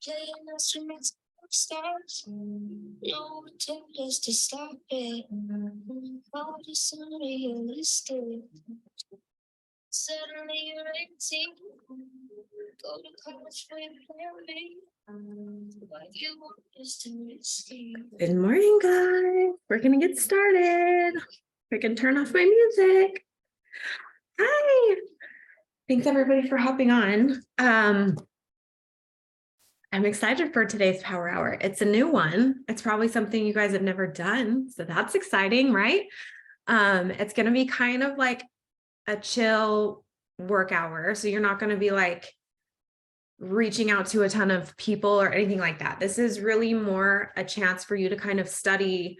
Playing instruments stars. No attempt is to stop it. How just unrealistic. Suddenly you're 18. Go to college for your family. What you want is to risky. Good morning, guys. We're gonna get started. I can turn off my music. Hi. Thanks everybody for hopping on. I'm excited for today's Power Hour. It's a new one. It's probably something you guys have never done. So that's exciting, right? It's going to be kind of like a chill work hour. So you're not going to be like reaching out to a ton of people or anything like that. This is really more a chance for you to kind of study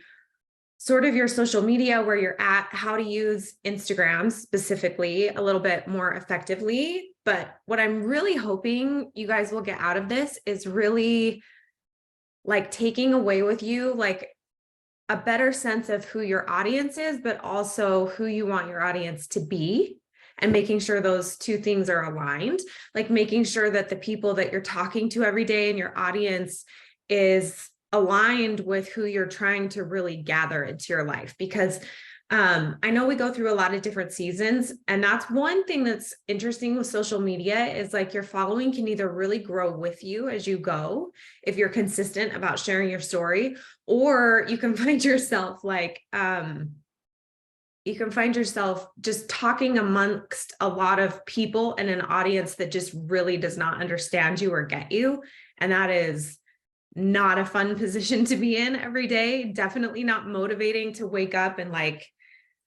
sort of your social media, where you're at, how to use Instagram specifically a little bit more effectively. But what I'm really hoping you guys will get out of this is really like taking away with you like a better sense of who your audience is, but also who you want your audience to be, and making sure those two things are aligned, like making sure that the people that you're talking to every day in your audience is aligned with who you're trying to really gather into your life. Because I know we go through a lot of different seasons, and that's one thing that's interesting with social media is like your following can either really grow with you as you go, if you're consistent about sharing your story, or you can find yourself like, you can find yourself just talking amongst a lot of people and an audience that just really does not understand you or get you. And that is not a fun position to be in every day. Definitely not motivating to wake up and like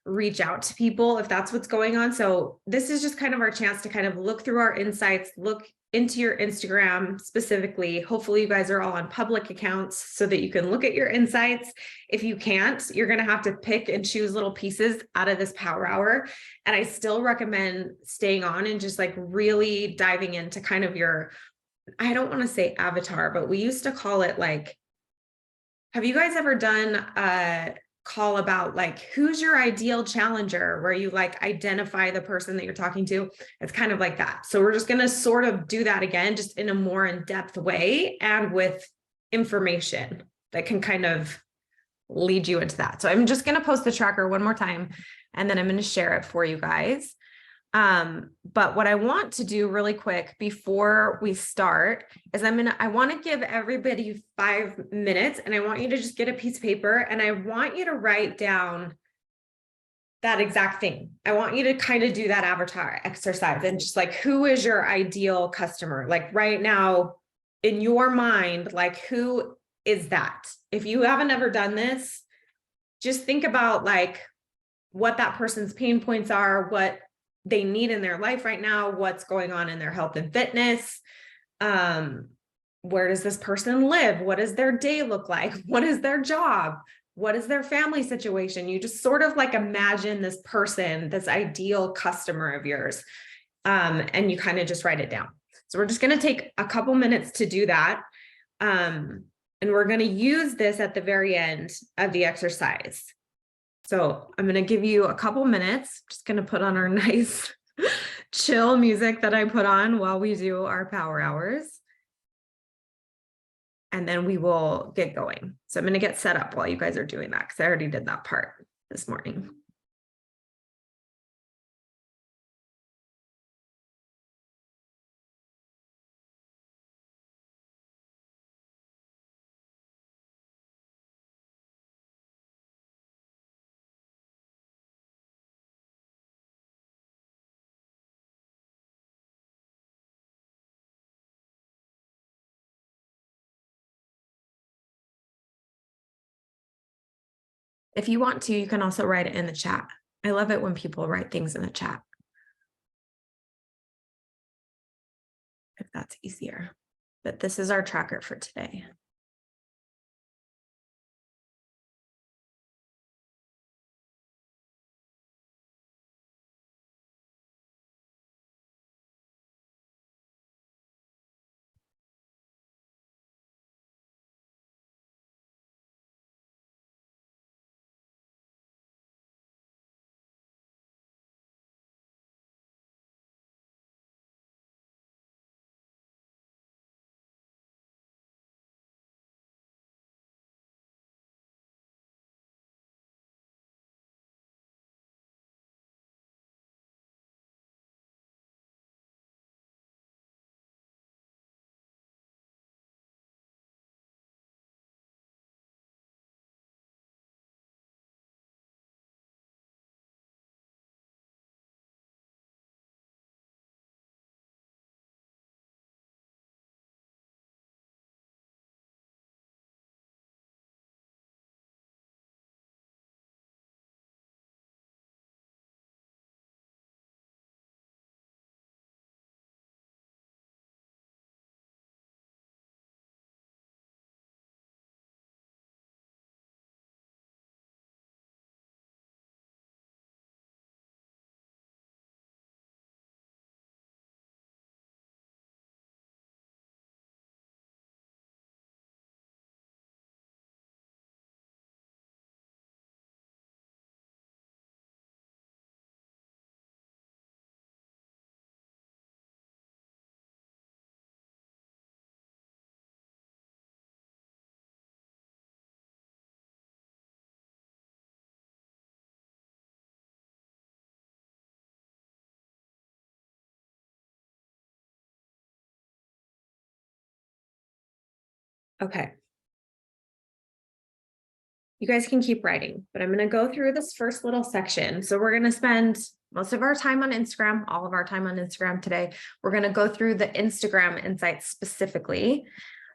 reach out to people if that's what's going on. So this is just kind of our chance to kind of look through our insights, look into your Instagram specifically. Hopefully you guys are all on public accounts so that you can look at your insights. If you can't, you're going to have to pick and choose little pieces out of this power hour. And I still recommend staying on and just like really diving into kind of your, I don't want to say avatar, but we used to call it like, have you guys ever done a call about like, who's your ideal challenger, where you like identify the person that you're talking to? It's kind of like that. So we're just going to sort of do that again, just in a more in-depth way and with information that can kind of lead you into that. So I'm just going to post the tracker one more time, and then I'm going to share it for you guys. But what I want to do really quick before we start is I want to give everybody 5 minutes, and I want you to just get a piece of paper, and I want you to write down that exact thing. I want you to kind of do that avatar exercise and just like, who is your ideal customer? Like right now in your mind, like who is that? If you haven't ever done this, just think about like what that person's pain points are, what they need in their life right now, what's going on in their health and fitness. Where does this person live? What does their day look like? What is their job? What is their family situation? You just sort of like imagine this person, this ideal customer of yours, and you kind of just write it down. So we're just going to take a couple minutes to do that. And we're going to use this at the very end of the exercise. So I'm going to give you a couple minutes. Just going to put on our nice chill music that I put on while we do our power hours. And then we will get going. So I'm going to get set up while you guys are doing that, because I already did that part this morning. If you want to, you can also write it in the chat. I love it when people write things in the chat, if that's easier. But this is our tracker for today. Okay. You guys can keep writing, but I'm going to go through this first little section. So we're going to spend most of our time on Instagram, all of our time on Instagram today. We're going to go through the Instagram insights specifically.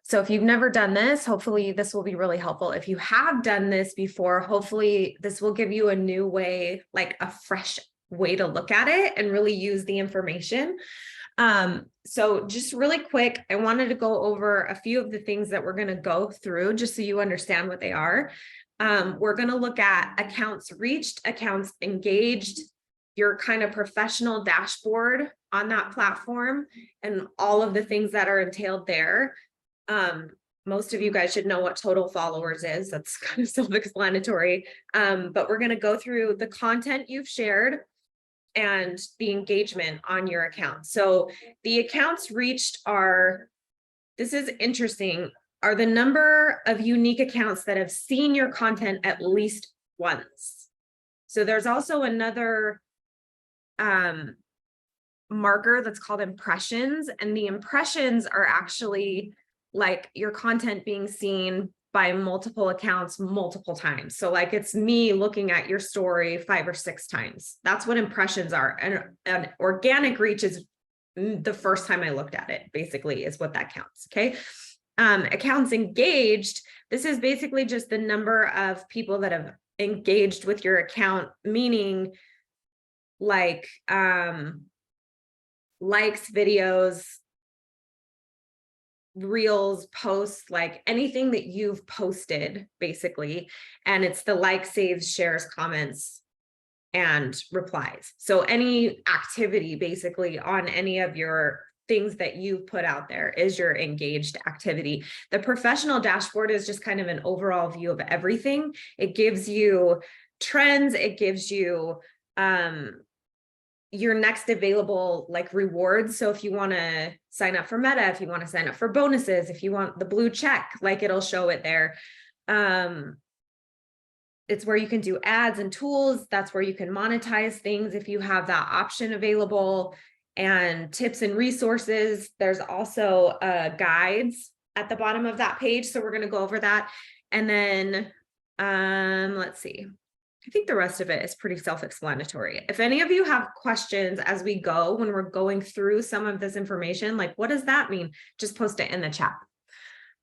So if you've never done this, hopefully this will be really helpful. If you have done this before, hopefully this will give you a new way, like a fresh way to look at it and really use the information. So just really quick, I wanted to go over a few of the things that we're going to go through just so you understand what they are. We're going to look at accounts reached, accounts engaged, your kind of professional dashboard on that platform, and all of the things that are entailed there. Most of you guys should know what total followers is. That's kind of self-explanatory. But we're going to go through the content you've shared and the engagement on your account. So the accounts reached are, this is interesting, are the number of unique accounts that have seen your content at least once. So there's also another marker that's called impressions, and the impressions are actually like your content being seen by multiple accounts multiple times. So like it's me looking at your story 5 or 6 times. That's what impressions are. And an organic reach is the first time I looked at it, basically, is what that counts. Okay. Accounts engaged, this is basically just the number of people that have engaged with your account, meaning like likes, videos, reels, posts, like anything that you've posted, basically. And it's the likes, saves, shares, comments, and replies. So any activity basically on any of your things that you've put out there is your engaged activity. The professional dashboard is just kind of an overall view of everything. It gives you trends. It gives you your next available like rewards. So if you want to sign up for Meta, if you want to sign up for bonuses, if you want the blue check, like it'll show it there. It's where you can do ads and tools. That's where you can monetize things if you have that option available, and tips and resources. There's also guides at the bottom of that page. So we're going to go over that. And then let's see. I think the rest of it is pretty self-explanatory. If any of you have questions as we go, when we're going through some of this information, like what does that mean? Just post it in the chat.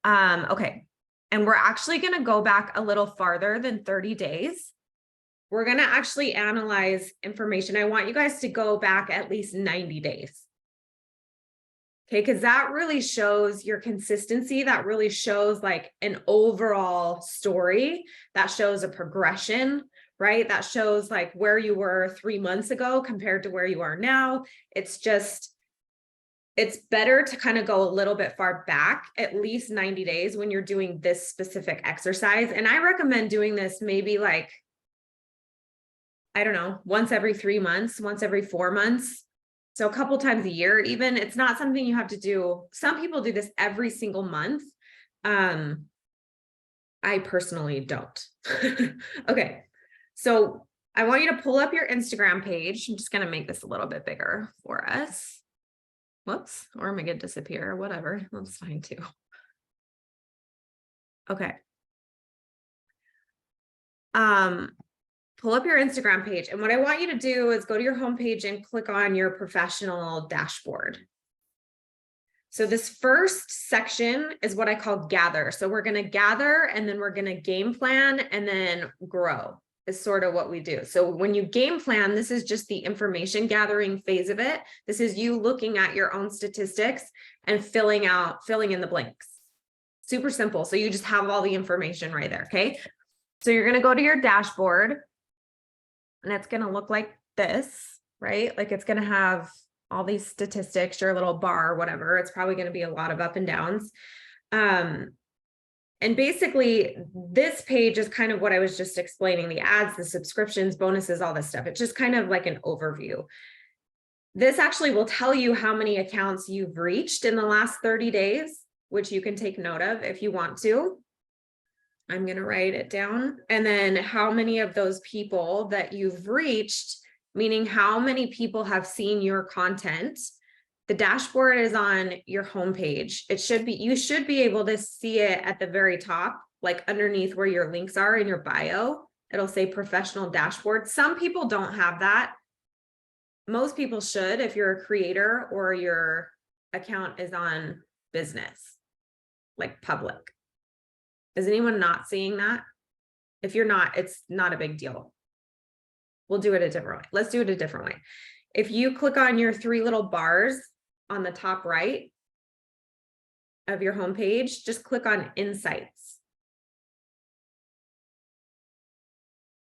Okay. And we're actually going to go back a little farther than 30 days. We're going to actually analyze information. I want you guys to go back at least 90 days. Okay, because that really shows your consistency. That really shows like an overall story. That shows a progression, right? That shows like where you were 3 months ago compared to where you are now. It's just, it's better to kind of go a little bit far back, at least 90 days when you're doing this specific exercise. And I recommend doing this maybe like, I don't know, once every 3 months, once every 4 months. So a couple times a year, even. It's not something you have to do. Some people do this every single month. I personally don't. Okay. So I want you to pull up your Instagram page. I'm just going to make this a little bit bigger for us. Whoops, or make it disappear, whatever. That's fine too. Okay. Pull up your Instagram page. And what I want you to do is go to your homepage and click on your professional dashboard. So this first section is what I call gather. So we're going to gather, and then we're going to game plan, and then grow is sort of what we do. So when you game plan, this is just the information gathering phase of it. This is you looking at your own statistics and filling in the blanks. Super simple. So you just have all the information right there. Okay. So you're going to go to your dashboard, and it's going to look like this, right? Like it's going to have all these statistics, your little bar, whatever. It's probably going to be a lot of up and downs. And basically this page is kind of what I was just explaining, the ads, the subscriptions, bonuses, all this stuff. It's just kind of like an overview. This actually will tell you how many accounts you've reached in the last 30 days, which you can take note of if you want to. I'm going to write it down. And then how many of those people that you've reached, meaning how many people have seen your content The dashboard is on your homepage. You should be able to see it at the very top, like underneath where your links are in your bio. It'll say professional dashboard. Some people don't have that. Most people should if you're a creator or your account is on business, like public. Is anyone not seeing that? If you're not, it's not a big deal. We'll do it a different way. Let's do it a different way. If you click on your 3 little bars on the top right of your homepage, just click on Insights.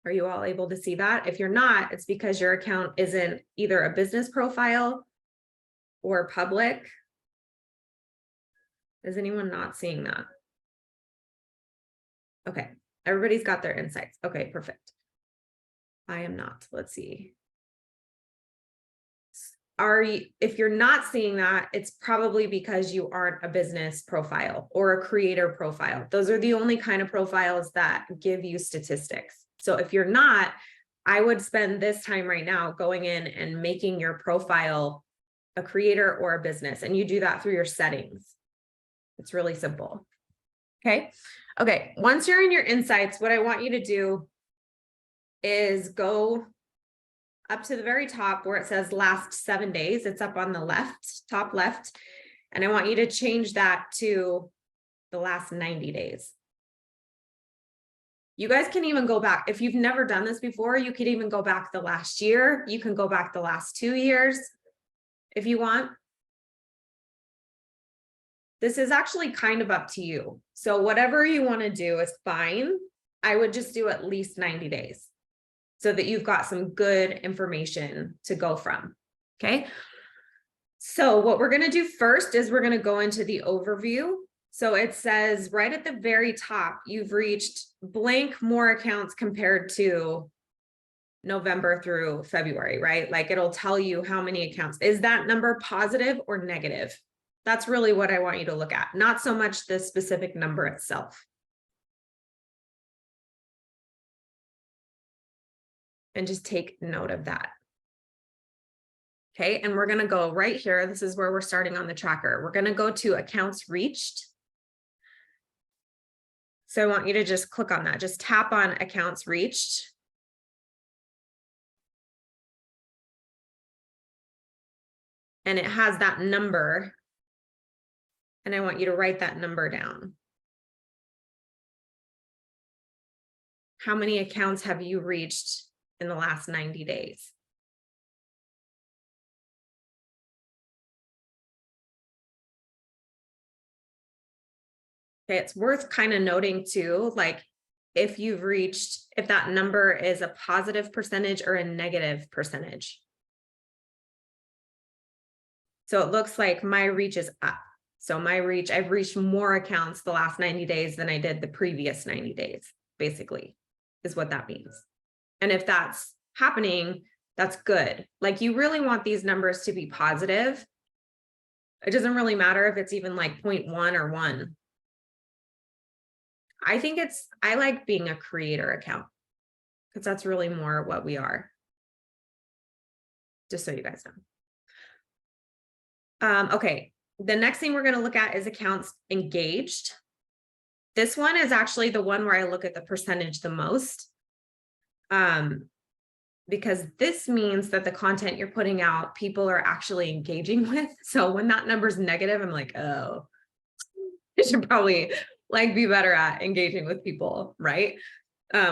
Are you all able to see that? If you're not, it's because your account isn't either a business profile or public. Is anyone not seeing that? Okay, everybody's got their insights. Okay, perfect. I am not. Let's see. If you're not seeing that, it's probably because you aren't a business profile or a creator profile. Those are the only kind of profiles that give you statistics. So if you're not, I would spend this time right now going in and making your profile a creator or a business. And you do that through your settings. It's really simple. Okay. Okay. Once you're in your insights, what I want you to do is go up to the very top where it says last 7 days. It's up on the left, top left. And I want you to change that to the last 90 days. You guys can even go back. If you've never done this before, you could even go back the last year. You can go back the last 2 years if you want. This is actually kind of up to you. So whatever you want to do is fine. I would just do at least 90 days so that you've got some good information to go from. Okay. So what we're going to do first is we're going to go into the overview. So it says right at the very top, you've reached blank more accounts compared to November through February, right? Like it'll tell you how many accounts. Is that number positive or negative? That's really what I want you to look at, not so much the specific number itself. And just take note of that. Okay, and we're going to go right here. This is where we're starting on the tracker. We're going to go to accounts reached. So I want you to just click on that. Just tap on accounts reached. And it has that number. And I want you to write that number down. How many accounts have you reached in the last 90 days? Okay, it's worth kind of noting too, like if that number is a positive percentage or a negative percentage. So it looks like my reach is up. So I've reached more accounts the last 90 days than I did the previous 90 days, basically, is what that means. And if that's happening, that's good. Like you really want these numbers to be positive. It doesn't really matter if it's even like 0.1 or 1. I like being a creator account because that's really more what we are. Just so you guys know. Okay. The next thing we're going to look at is accounts engaged. This one is actually the one where I look at the percentage the most. Because this means that the content you're putting out, people are actually engaging with. So when that number's negative, I'm like, oh, I should probably like be better at engaging with people, right?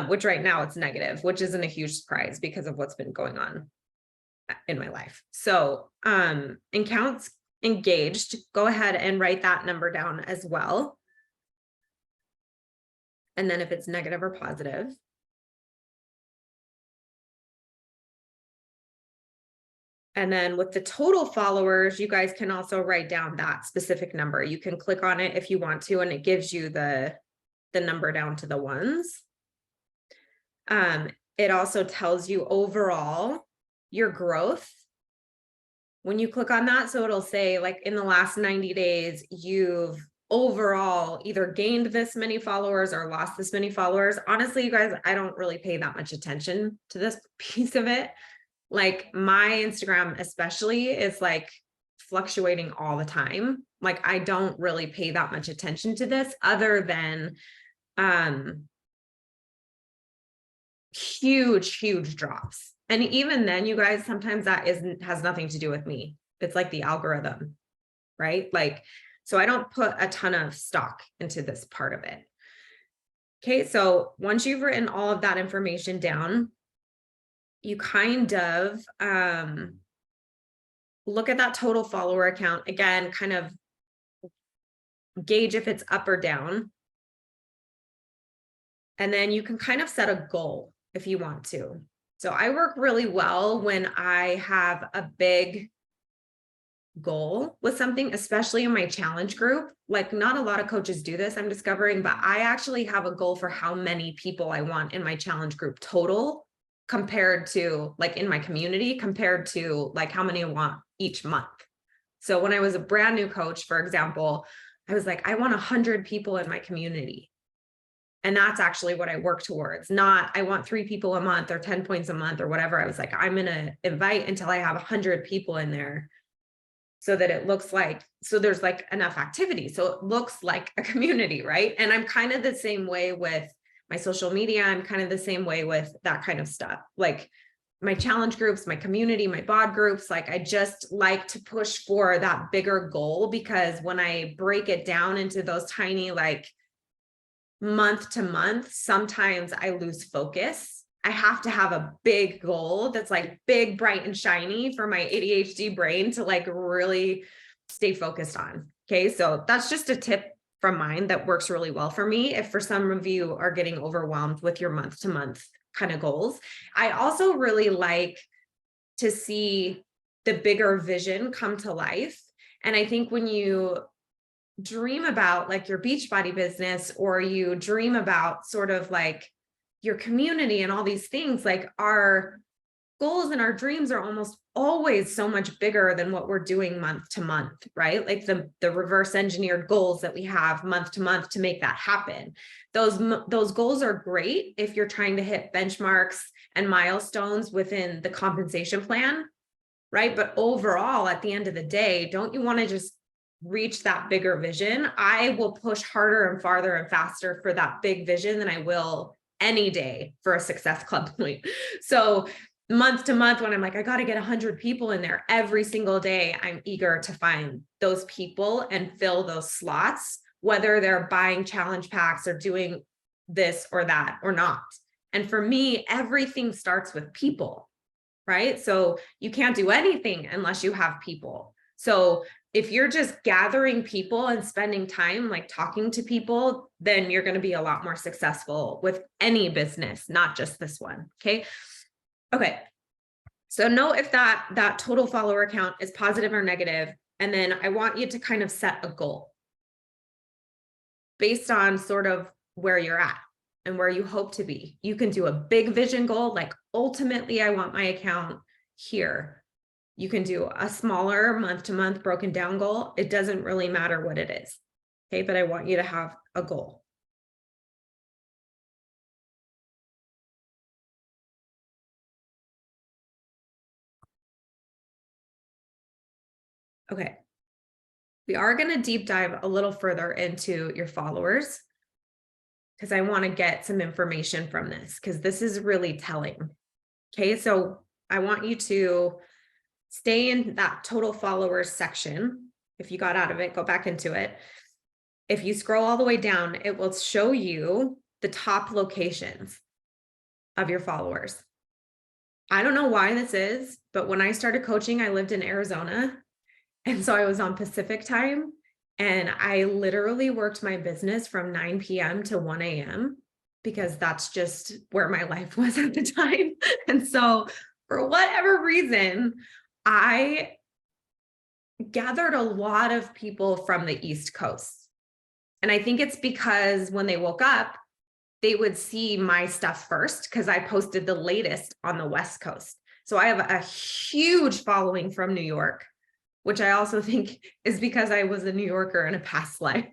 Which right now it's negative, which isn't a huge surprise because of what's been going on in my life. So accounts engaged, go ahead and write that number down as well. And then if it's negative or positive. And then with the total followers, you guys can also write down that specific number. You can click on it if you want to, and it gives you the number down to the ones. It also tells you overall your growth when you click on that. So it'll say like in the last 90 days, you've overall either gained this many followers or lost this many followers. Honestly, you guys, I don't really pay that much attention to this piece of it. Like my Instagram especially is like fluctuating all the time. Like I don't really pay that much attention to this other than huge drops. And even then, you guys, sometimes that has nothing to do with me. It's like the algorithm, right? Like, so I don't put a ton of stock into this part of it. Okay, so once you've written all of that information down, you kind of look at that total follower account again, kind of gauge if it's up or down. And then you can kind of set a goal if you want to. So I work really well when I have a big goal with something, especially in my challenge group. Like not a lot of coaches do this, I'm discovering, but I actually have a goal for how many people I want in my challenge group total compared to like in my community compared to like how many I want each month. So when I was a brand new coach, for example, I was like, I want 100 people in my community. And that's actually what I work towards. Not, I want 3 people a month or 10 points a month or whatever. I was like, I'm going to invite until I have 100 people in there so that it looks like, so there's like enough activity. So it looks like a community, right? And I'm kind of the same way with my social media. I'm kind of the same way with that kind of stuff. Like my challenge groups, my community, my bod groups, like I just like to push for that bigger goal, because when I break it down into those tiny, like month to month, sometimes I lose focus. I have to have a big goal that's like big, bright and shiny for my ADHD brain to like really stay focused on. Okay. So that's just a tip from mine that works really well for me. If for some of you are getting overwhelmed with your month to month kind of goals, I also really like to see the bigger vision come to life. And I think when you dream about like your Beachbody business, or you dream about sort of like your community and all these things, like our goals and our dreams are almost always so much bigger than what we're doing month to month, right? Like the reverse engineered goals that we have month to month to make that happen. Those goals are great if you're trying to hit benchmarks and milestones within the compensation plan, right? But overall, at the end of the day, don't you want to just reach that bigger vision? I will push harder and farther and faster for that big vision than I will any day for a Success Club point. So month to month, when I'm like, I got to get 100 people in there every single day, I'm eager to find those people and fill those slots, whether they're buying challenge packs or doing this or that or not. And for me, everything starts with people, right? So you can't do anything unless you have people. So if you're just gathering people and spending time like talking to people, then you're going to be a lot more successful with any business, not just this one. Okay. Okay. So know if that total follower count is positive or negative. And then I want you to kind of set a goal based on sort of where you're at and where you hope to be. You can do a big vision goal, like ultimately I want my account here. You can do a smaller month to month broken down goal. It doesn't really matter what it is. Okay, but I want you to have a goal. Okay. We are going to deep dive a little further into your followers because I want to get some information from this, because this is really telling. Okay, so I want you to stay in that total followers section. If you got out of it, go back into it. If you scroll all the way down, it will show you the top locations of your followers. I don't know why this is, but when I started coaching, I lived in Arizona. And so I was on Pacific time, and I literally worked my business from 9 p.m. to 1 a.m. because that's just where my life was at the time. And so for whatever reason, I gathered a lot of people from the East Coast. And I think it's because when they woke up, they would see my stuff first because I posted the latest on the West Coast. So I have a huge following from New York, which I also think is because I was a New Yorker in a past life.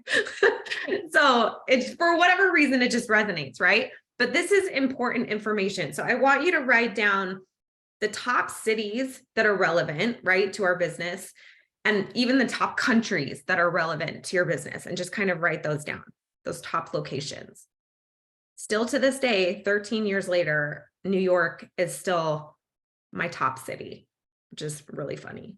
So it's, for whatever reason, it just resonates, right? But this is important information. So I want you to write down the top cities that are relevant, right, to our business. and even the top countries that are relevant to your business, and just kind of write those down, those top locations. Still to this day, 13 years later, New York is still my top city, which is really funny.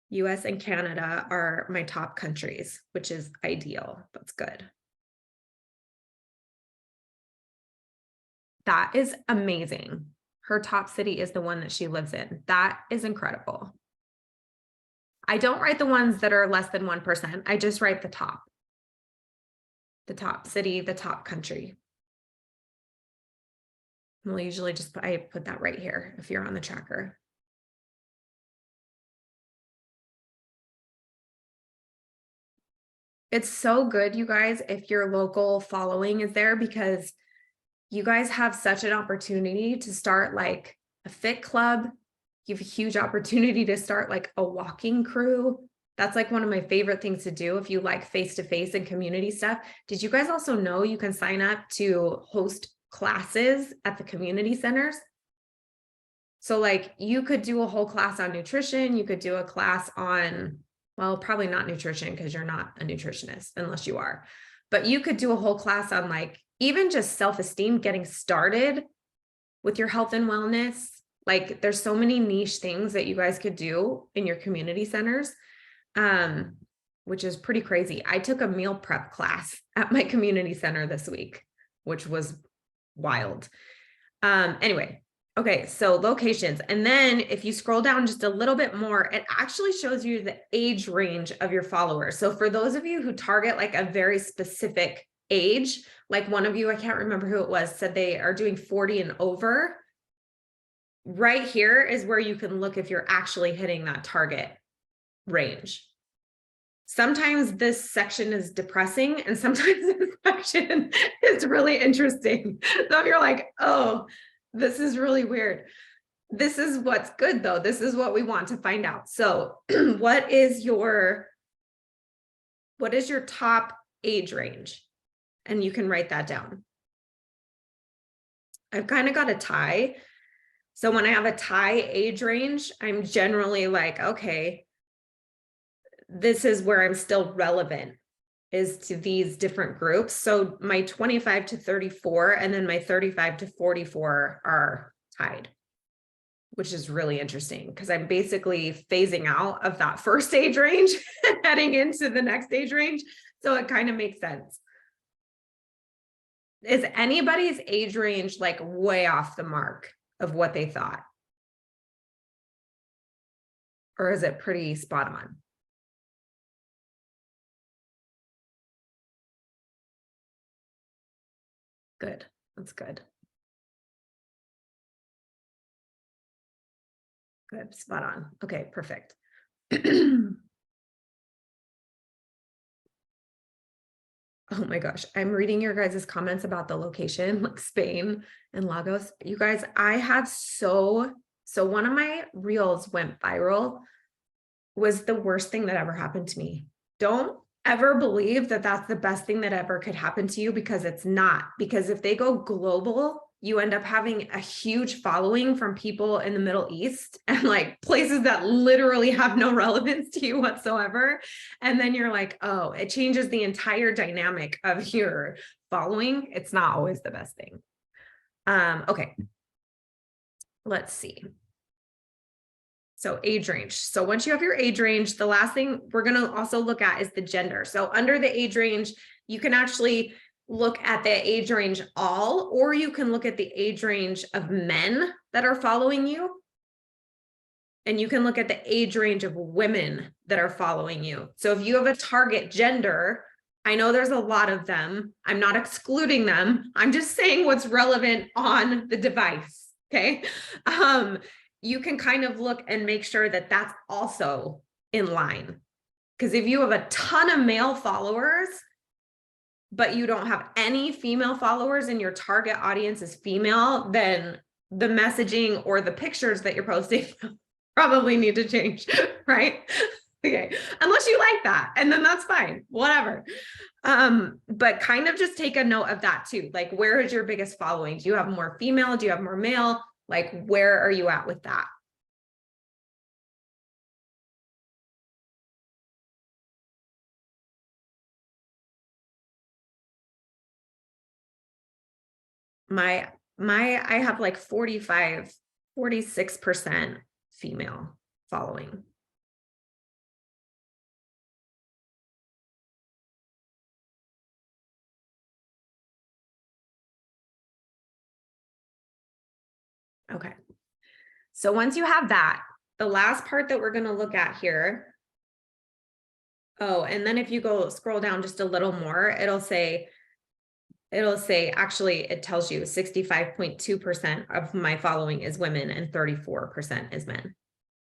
US and Canada are my top countries, which is ideal. That's good. That is amazing. Her top city is the one that she lives in. That is incredible. I don't write the ones that are less than 1%. I just write the top city, the top country. We'll usually I put that right here if you're on the tracker. It's so good, you guys, if your local following is there, because you guys have such an opportunity to start like a fit club. You have a huge opportunity to start like a walking crew. That's like one of my favorite things to do if you like face-to-face and community stuff. Did you guys also know you can sign up to host classes at the community centers? So like you could do a whole class on nutrition. You could do a class on, well, probably not nutrition because you're not a nutritionist unless you are, but you could do a whole class on like even just self-esteem, getting started with your health and wellness. Like there's so many niche things that you guys could do in your community centers, which is pretty crazy. I took a meal prep class at my community center this week, which was wild. Anyway, okay, so locations. And then if you scroll down just a little bit more, it actually shows you the age range of your followers. So for those of you who target like a very specific age, like one of you, I can't remember who it was, said they are doing 40 and over. Right here is where you can look if you're actually hitting that target range. Sometimes this section is depressing and sometimes this section is really interesting. So if you're like, oh, this is really weird. This is what's good though. This is what we want to find out. So what is your top age range? And you can write that down. I've kind of got a tie. So when I have a tie age range, I'm generally like, okay, this is where I'm still relevant, is to these different groups. So my 25 to 34 and then my 35 to 44 are tied, which is really interesting because I'm basically phasing out of that first age range and heading into the next age range. So it kind of makes sense. Is anybody's age range like way off the mark of what they thought? Or is it pretty spot on? Good. That's good. Good. Spot on. Okay, perfect. Oh my gosh, I'm reading your guys' comments about the location, like Spain and Lagos. You guys, I have so one of my reels went viral, was the worst thing that ever happened to me. Don't ever believe that that's the best thing that ever could happen to you, because it's not. Because if they go global, you end up having a huge following from people in the Middle East and like places that literally have no relevance to you whatsoever. And then you're like, oh, it changes the entire dynamic of your following. It's not always the best thing. Okay. Let's see. So age range. So once you have your age range, the last thing we're going to also look at is the gender. So under the age range, you can actually look at the age range all, or you can look at the age range of men that are following you. And you can look at the age range of women that are following you. So if you have a target gender, I know there's a lot of them. I'm not excluding them. I'm just saying what's relevant on the device. Okay. You can kind of look and make sure that that's also in line. Because if you have a ton of male followers, but you don't have any female followers and your target audience is female, then the messaging or the pictures that you're posting probably need to change, right? Okay, unless you like that, and then that's fine, whatever. But kind of just take a note of that too. Like, where is your biggest following? Do you have more female? Do you have more male? Like, where are you at with that? My I have like 45, 46% female following. Okay. So once you have that, the last part that we're going to look at here. Oh, and then if you go scroll down just a little more, it'll say actually it tells you 65.2% of my following is women and 34% is men.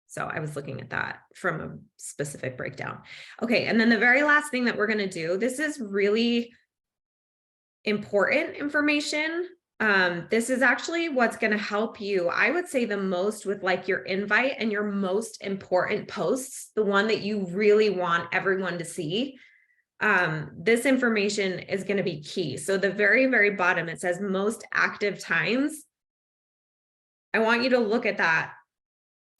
So I was looking at that from a specific breakdown. Okay, and then the very last thing that we're going to do, this is really important information. This is actually what's going to help you, I would say, the most with like your invite and your most important posts, the one that you really want everyone to see. This information is going to be key. So the very, very bottom, it says most active times. I want you to look at that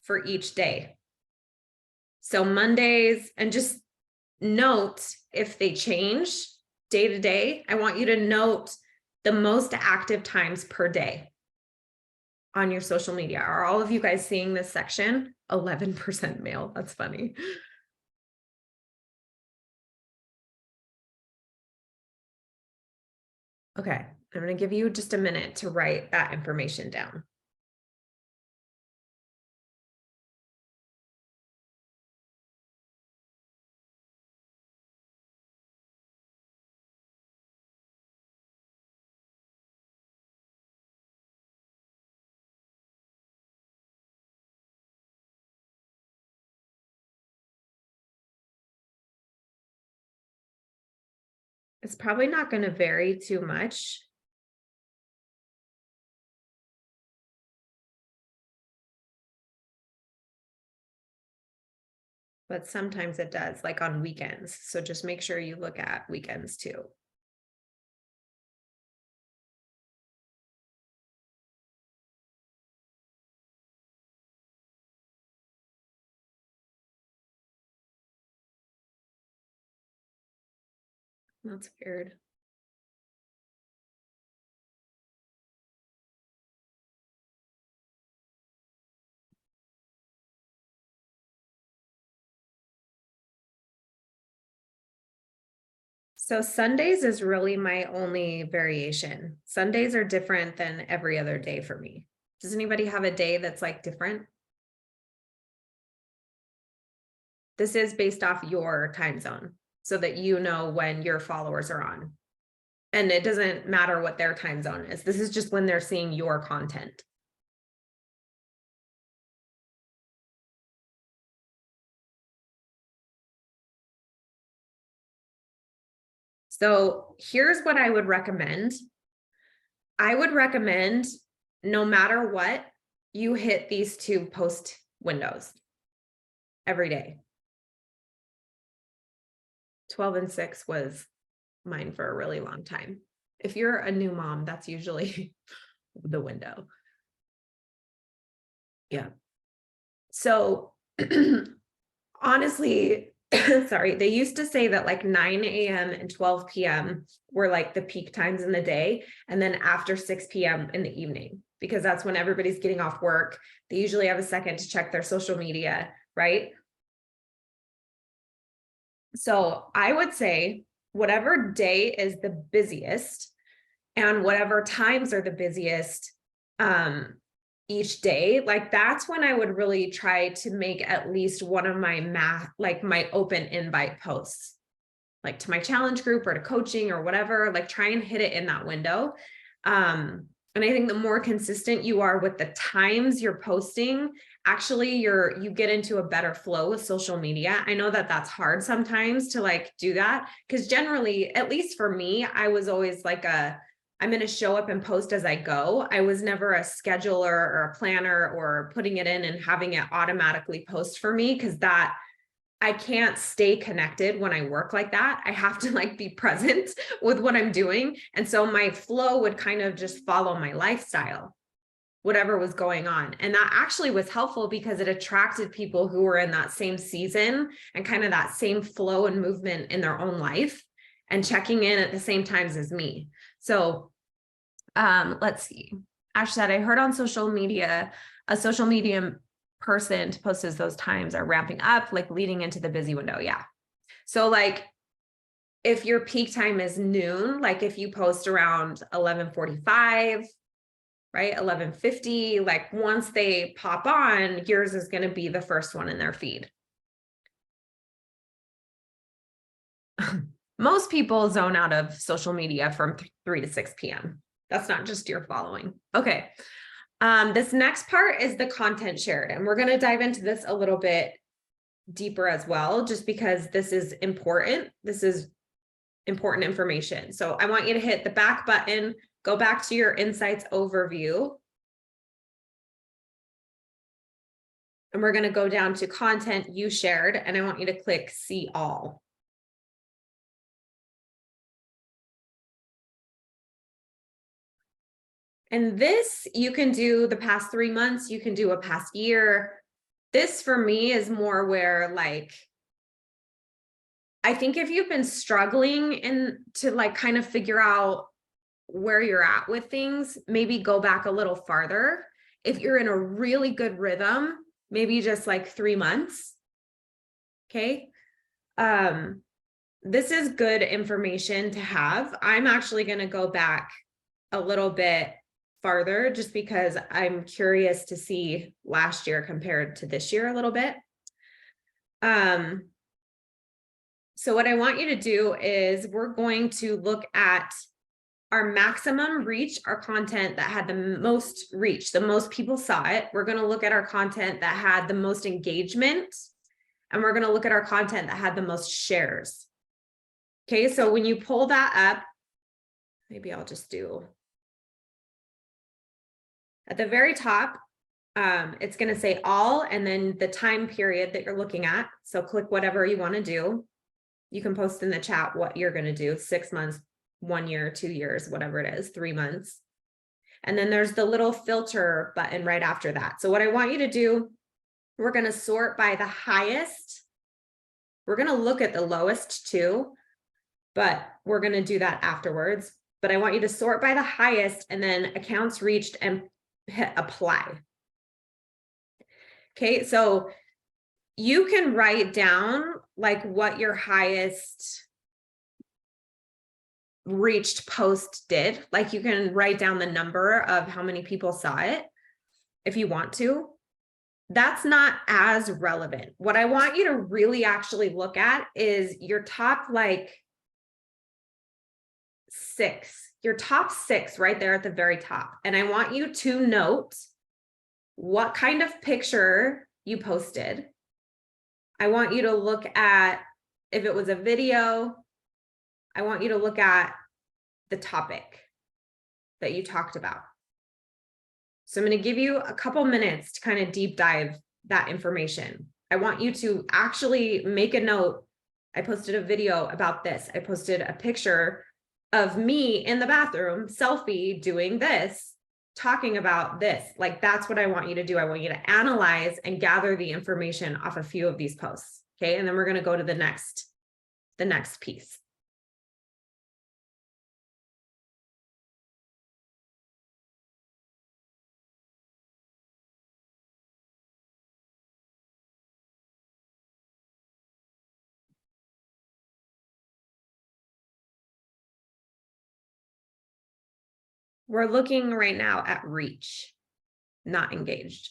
for each day. So Mondays, and just note if they change day to day. I want you to note the most active times per day on your social media. Are all of you guys seeing this section? 11% male. That's funny. Okay, I'm going to give you just a minute to write that information down. It's probably not going to vary too much. But sometimes it does, like on weekends. So just make sure you look at weekends too. That's weird. So Sundays is really my only variation. Sundays are different than every other day for me. Does anybody have a day that's like different? This is based off your time zone so that you know when your followers are on. And it doesn't matter what their time zone is. This is just when they're seeing your content. So here's what I would recommend. I would recommend, no matter what, you hit these 2 post windows every day. 12 and 6 was mine for a really long time. If you're a new mom, that's usually the window. Yeah. So honestly, sorry, they used to say that like 9 a.m. and 12 p.m. were like the peak times in the day, and then after 6 p.m. in the evening, because that's when everybody's getting off work. They usually have a second to check their social media, right? So I would say whatever day is the busiest and whatever times are the busiest each day, like that's when I would really try to make at least one of my my open invite posts, like to my challenge group or to coaching or whatever, like try and hit it in that window. And I think the more consistent you are with the times you're posting, actually you get into a better flow with social media. I know that that's hard sometimes to like do that, because generally, at least for me, I was always like I'm going to show up and post as I go. I was never a scheduler or a planner or putting it in and having it automatically post for me, because that I can't stay connected when I work like that. I have to like be present with what I'm doing. And so my flow would kind of just follow my lifestyle, whatever was going on. And that actually was helpful because it attracted people who were in that same season and kind of that same flow and movement in their own life and checking in at the same times as me. So let's see. Ash said, I heard on social media, a social media person to post as those times are ramping up, like leading into the busy window. Yeah. So like if your peak time is noon, like if you post around 11:45, right, 11:50, like once they pop on, yours is going to be the first one in their feed. Most people zone out of social media from 3 to 6 p.m. That's not just your following. Okay. This next part is the content shared, and we're going to dive into this a little bit deeper as well, just because this is important. This is important information. So I want you to hit the back button, go back to your insights overview. And we're going to go down to content you shared, and I want you to click see all. And this, you can do the past 3 months, you can do a past year. This for me is more where like, I think if you've been struggling and to like kind of figure out where you're at with things, maybe go back a little farther. If you're in a really good rhythm, maybe just like 3 months. Okay. This is good information to have. I'm actually going to go back a little bit farther just because I'm curious to see last year compared to this year a little bit. So what I want you to do is we're going to look at our maximum reach, our content that had the most reach, the most people saw it. We're going to look at our content that had the most engagement, and we're going to look at our content that had the most shares. Okay, so when you pull that up, maybe I'll just do at the very top, it's going to say all, and then the time period that you're looking at. So click whatever you want to do. You can post in the chat what you're going to do, 6 months, 1 year, 2 years, whatever it is, 3 months. And then there's the little filter button right after that. So what I want you to do, we're going to sort by the highest. We're going to look at the lowest too, but we're going to do that afterwards. But I want you to sort by the highest and then accounts reached and hit apply. Okay, so you can write down like what your highest reached post did. Like you can write down the number of how many people saw it if you want to. That's not as relevant. What I want you to really actually look at is your top like 6, your top 6 right there at the very top. And I want you to note what kind of picture you posted. I want you to look at if it was a video. I want you to look at the topic that you talked about. So I'm going to give you a couple minutes to kind of deep dive that information. I want you to actually make a note. I posted a video about this. I posted a picture of me in the bathroom, selfie, doing this, talking about this. Like that's what I want you to do. I want you to analyze and gather the information off a few of these posts. Okay. And then we're going to go to the next piece. We're looking right now at reach, not engaged.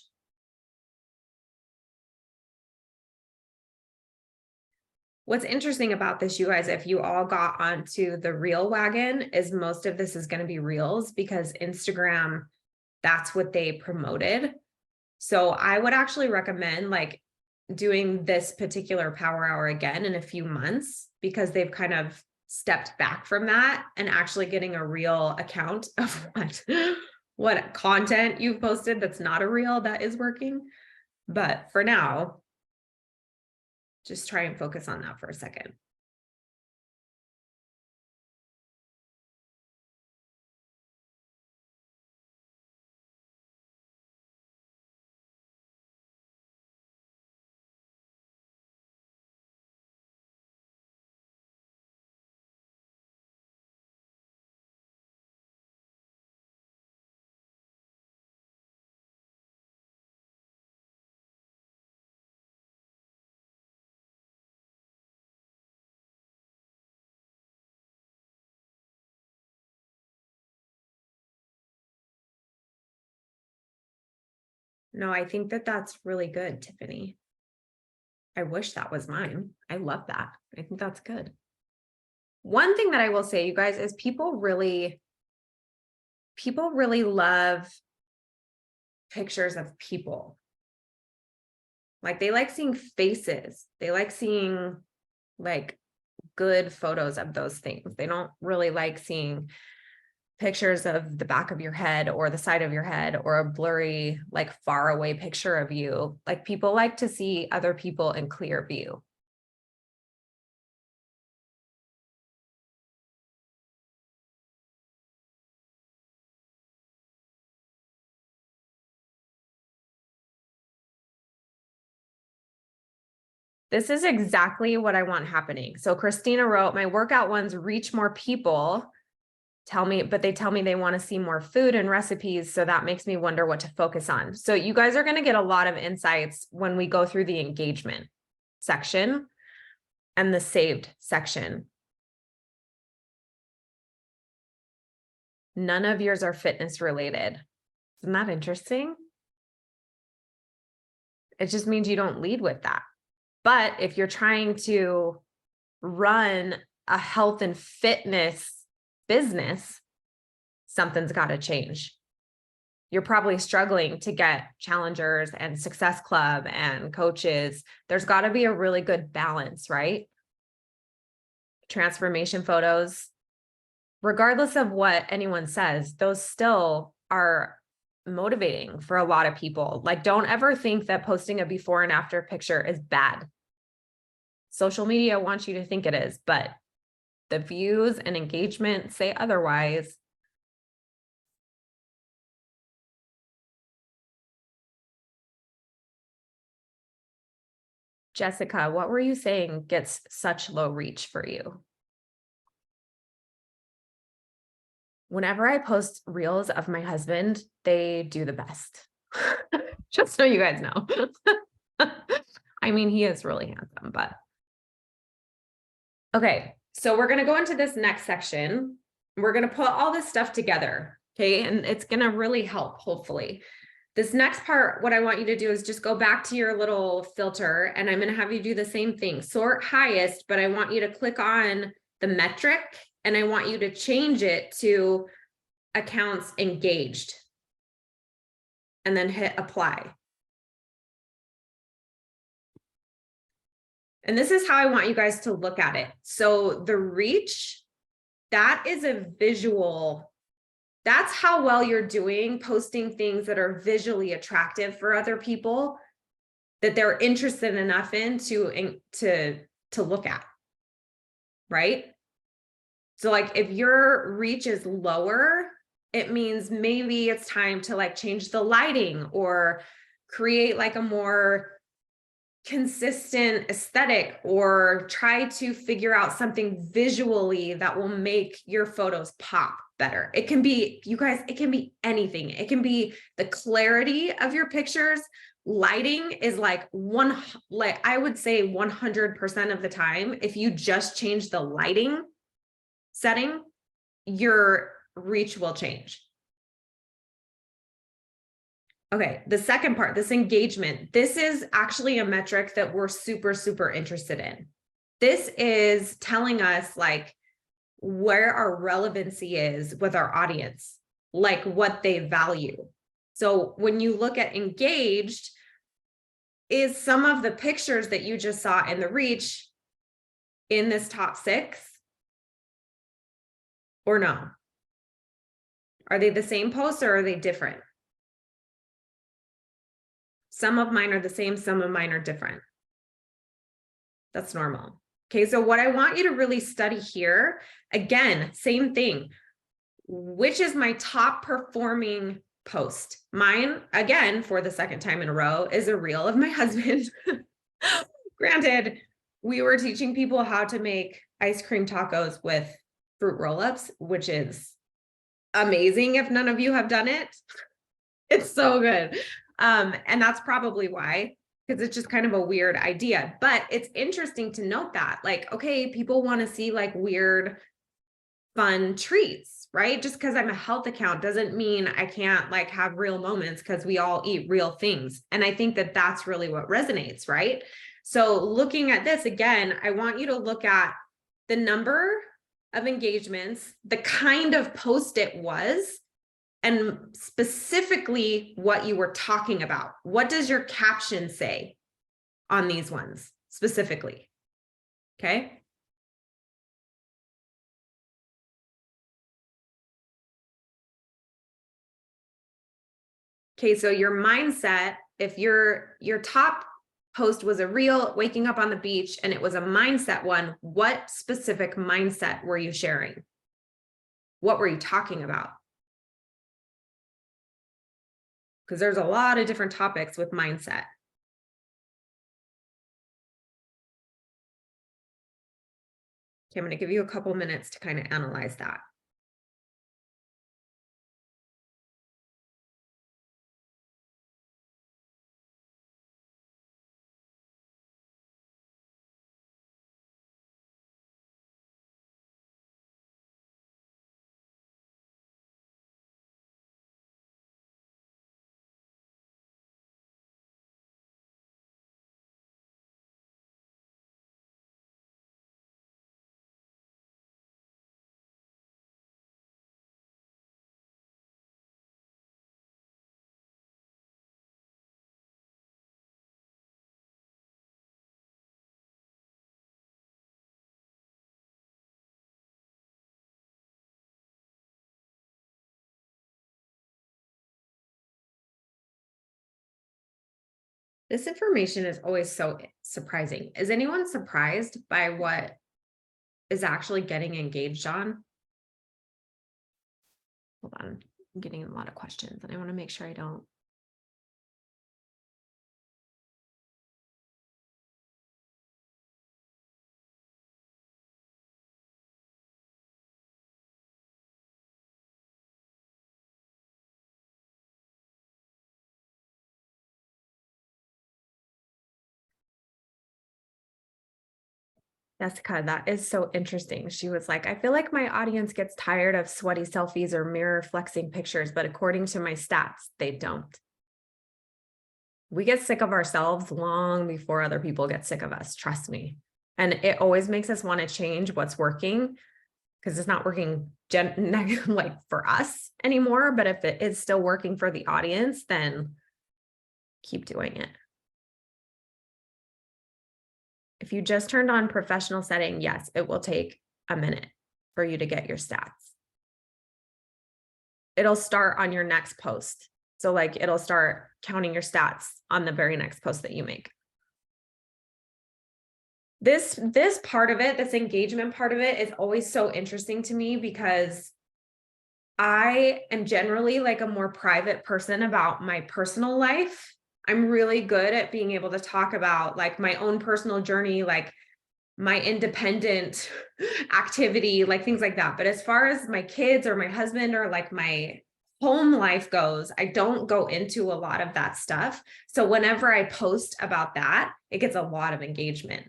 What's interesting about this, you guys, if you all got onto the reel wagon, is most of this is going to be reels because Instagram, that's what they promoted. So I would actually recommend like doing this particular power hour again in a few months because they've kind of stepped back from that and actually getting a real account of what content you've posted that's not a reel that is working. But for now, Just try and focus on that for a second. No, I think that that's really good, Tiffany. I wish that was mine. I love that. I think that's good. One thing that I will say, you guys, is people really love pictures of people. Like they like seeing faces. They like seeing like good photos of those things. They don't really like seeing pictures of the back of your head or the side of your head or a blurry, like far away picture of you. Like people like to see other people in clear view. This is exactly what I want happening. So Christina wrote, my workout ones reach more people. But they tell me they want to see more food and recipes. So that makes me wonder what to focus on. So you guys are going to get a lot of insights when we go through the engagement section and the saved section. None of yours are fitness related. Isn't that interesting? It just means you don't lead with that. But if you're trying to run a health and fitness business, something's got to change. You're probably struggling to get challengers and success club and coaches. There's got to be a really good balance, right? Transformation photos, regardless of what anyone says, those still are motivating for a lot of people. Like, don't ever think that posting a before and after picture is bad. Social media wants you to think it is, but the views and engagement say otherwise. Jessica, what were you saying gets such low reach for you? Whenever I post reels of my husband, they do the best. Just so you guys know. I mean, he is really handsome, but. Okay, so we're going to go into this next section. We're going to put all this stuff together, okay? And it's going to really help, hopefully. This next part, what I want you to do is just go back to your little filter, and I'm going to have you do the same thing. Sort highest, but I want you to click on the metric, and I want you to change it to accounts engaged, and then hit apply. And this is how I want you guys to look at it. So the reach, that is a visual. That's how well you're doing posting things that are visually attractive for other people, that they're interested enough in to look at, right? So like if your reach is lower, it means maybe it's time to like change the lighting or create like a more consistent aesthetic, or try to figure out something visually that will make your photos pop better. It can be, you guys, it can be anything. It can be the clarity of your pictures. Lighting is like I would say 100% of the time, if you just change the lighting setting, your reach will change. Okay, the second part, this engagement, this is actually a metric that we're super, super interested in. This is telling us like where our relevancy is with our audience, like what they value. So when you look at engaged, is some of the pictures that you just saw in the reach in this top 6 or no? Are they the same posts or are they different? Some of mine are the same, some of mine are different. That's normal. Okay, so what I want you to really study here, again, same thing. Which is my top performing post? Mine, again, for the second time in a row, is a reel of my husband. Granted, we were teaching people how to make ice cream tacos with fruit roll-ups, which is amazing if none of you have done it. It's so good. And that's probably why, because it's just kind of a weird idea. But it's interesting to note that, like, okay, people want to see like weird, fun treats, right? Just because I'm a health account doesn't mean I can't like have real moments, because we all eat real things. And I think that that's really what resonates, right? So looking at this again, I want you to look at the number of engagements, the kind of post it was, and specifically what you were talking about. What does your caption say on these ones specifically? Okay. Okay, so your mindset, if your top post was a reel waking up on the beach and it was a mindset one, what specific mindset were you sharing? What were you talking about? Because there's a lot of different topics with mindset. Okay, I'm going to give you a couple minutes to kind of analyze that. This information is always so surprising. Is anyone surprised by what is actually getting engaged on? Hold on, I'm getting a lot of questions and I want to make sure I don't. Jessica, that is so interesting. She was like, I feel like my audience gets tired of sweaty selfies or mirror flexing pictures, but according to my stats, they don't. We get sick of ourselves long before other people get sick of us, trust me. And it always makes us want to change what's working, because it's not working like for us anymore. But if it is still working for the audience, then keep doing it. If you just turned on professional setting, yes, it will take a minute for you to get your stats. It'll start on your next post. So like it'll start counting your stats on the very next post that you make. This part of it, this engagement part of it, is always so interesting to me, because I am generally like a more private person about my personal life. I'm really good at being able to talk about like my own personal journey, like my independent activity, like things like that. But as far as my kids or my husband or like my home life goes, I don't go into a lot of that stuff. So whenever I post about that, it gets a lot of engagement,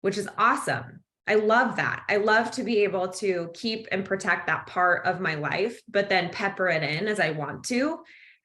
which is awesome. I love that. I love to be able to keep and protect that part of my life, but then pepper it in as I want to.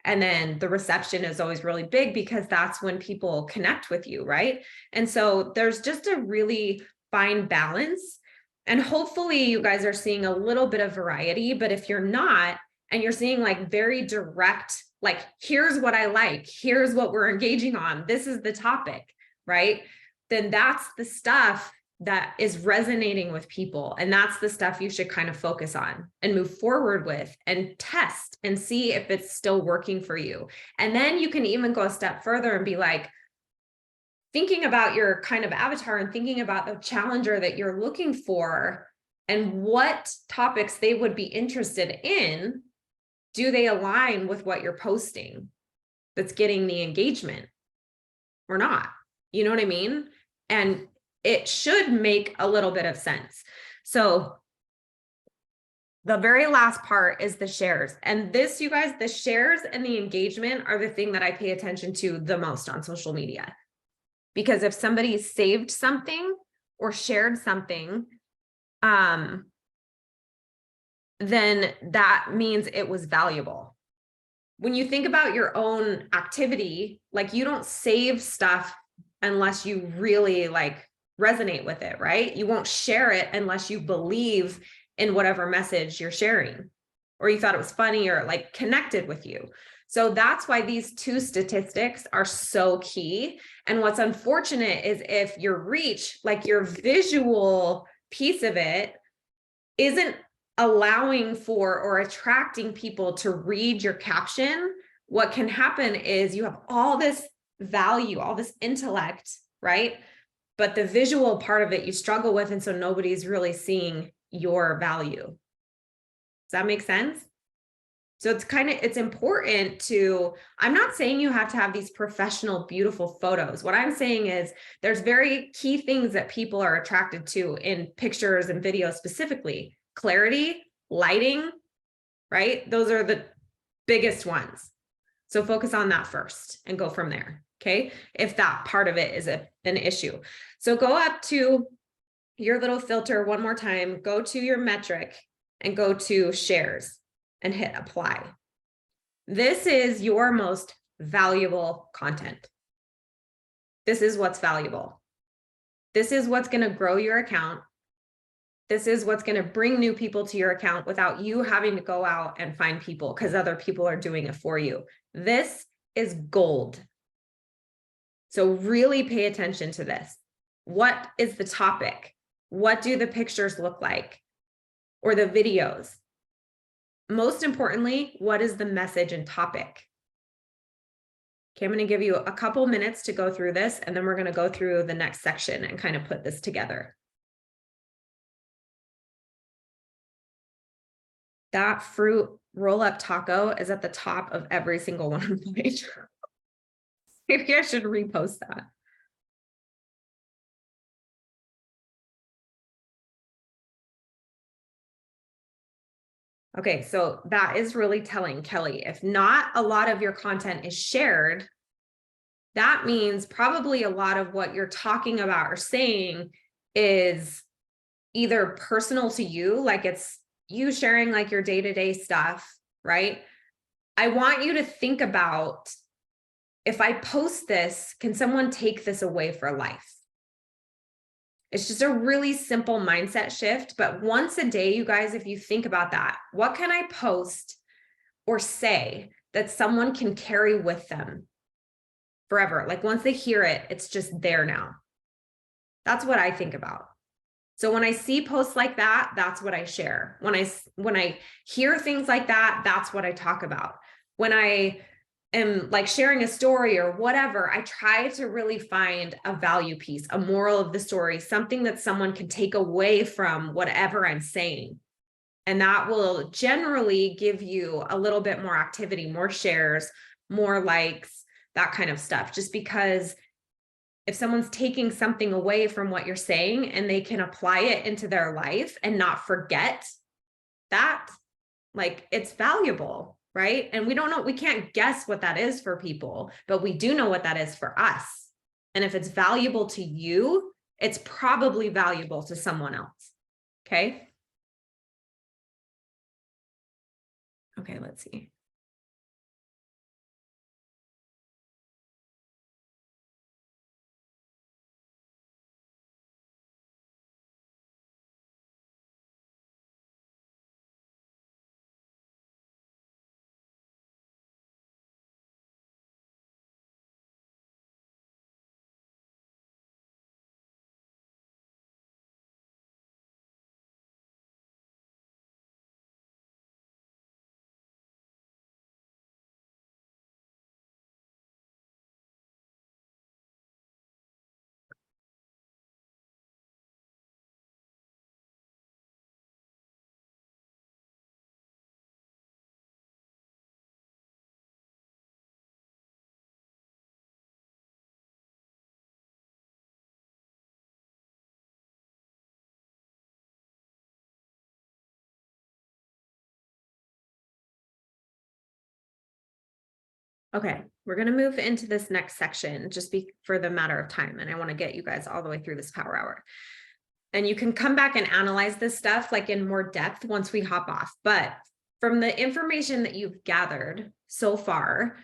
And then the reception is always really big, because that's when people connect with you, right? And so there's just a really fine balance. And hopefully you guys are seeing a little bit of variety, but if you're not, and you're seeing like very direct, like, here's what I like, here's what we're engaging on, this is the topic, right? Then that's the stuff that is resonating with people. And that's the stuff you should kind of focus on and move forward with and test and see if it's still working for you. And then you can even go a step further and be like, thinking about your kind of avatar and thinking about the challenger that you're looking for and what topics they would be interested in, do they align with what you're posting that's getting the engagement or not? You know what I mean? And it should make a little bit of sense. So the very last part is the shares. And this, you guys, the shares and the engagement are the thing that I pay attention to the most on social media. Because if somebody saved something or shared something, then that means it was valuable. When you think about your own activity, like you don't save stuff unless you really like resonate with it, right? You won't share it unless you believe in whatever message you're sharing, or you thought it was funny or like connected with you. So that's why these two statistics are so key. And what's unfortunate is if your reach, like your visual piece of it, isn't allowing for or attracting people to read your caption, what can happen is you have all this value, all this intellect, right? But the visual part of it you struggle with. And so nobody's really seeing your value. Does that make sense? So it's important to, I'm not saying you have to have these professional, beautiful photos. What I'm saying is there's very key things that people are attracted to in pictures and videos specifically. Clarity, lighting, right? Those are the biggest ones. So focus on that first and go from there, okay? If that part of it is an issue. So go up to your little filter one more time, go to your metric and go to shares and hit apply. This is your most valuable content. This is what's valuable. This is what's going to grow your account. This is what's going to bring new people to your account without you having to go out and find people because other people are doing it for you. This is gold. So really pay attention to this. What is the topic? What do the pictures look like? Or the videos? Most importantly, what is the message and topic? Okay, I'm going to give you a couple minutes to go through this, and then we're going to go through the next section and kind of put this together. That fruit roll-up taco is at the top of every single one of the page. Maybe I should repost that. Okay, so that is really telling, Kelly. If not a lot of your content is shared, that means probably a lot of what you're talking about or saying is either personal to you, like it's you sharing like your day-to-day stuff, right? I want you to think about, if I post this, can someone take this away for life? It's just a really simple mindset shift. But once a day, you guys, if you think about that, what can I post or say that someone can carry with them forever? Like once they hear it, it's just there now. That's what I think about. So when I see posts like that, that's what I share. When I hear things like that, that's what I talk about. When I am like sharing a story or whatever, I try to really find a value piece, a moral of the story, something that someone can take away from whatever I'm saying. And that will generally give you a little bit more activity, more shares, more likes, that kind of stuff, just because if someone's taking something away from what you're saying and they can apply it into their life and not forget that, like it's valuable, right? And we don't know, we can't guess what that is for people, but we do know what that is for us. And if it's valuable to you, it's probably valuable to someone else. Okay. Okay, let's see. Okay, we're going to move into this next section just for the matter of time. And I want to get you guys all the way through this power hour. And you can come back and analyze this stuff like in more depth once we hop off. But from the information that you've gathered so far,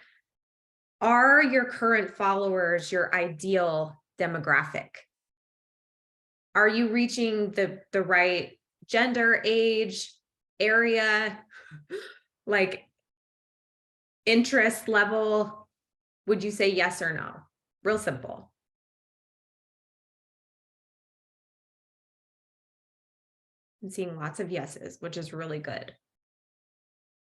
are your current followers your ideal demographic? Are you reaching the right gender, age, area, like interest level? Would you say yes or no? Real simple. I'm seeing lots of yeses, which is really good.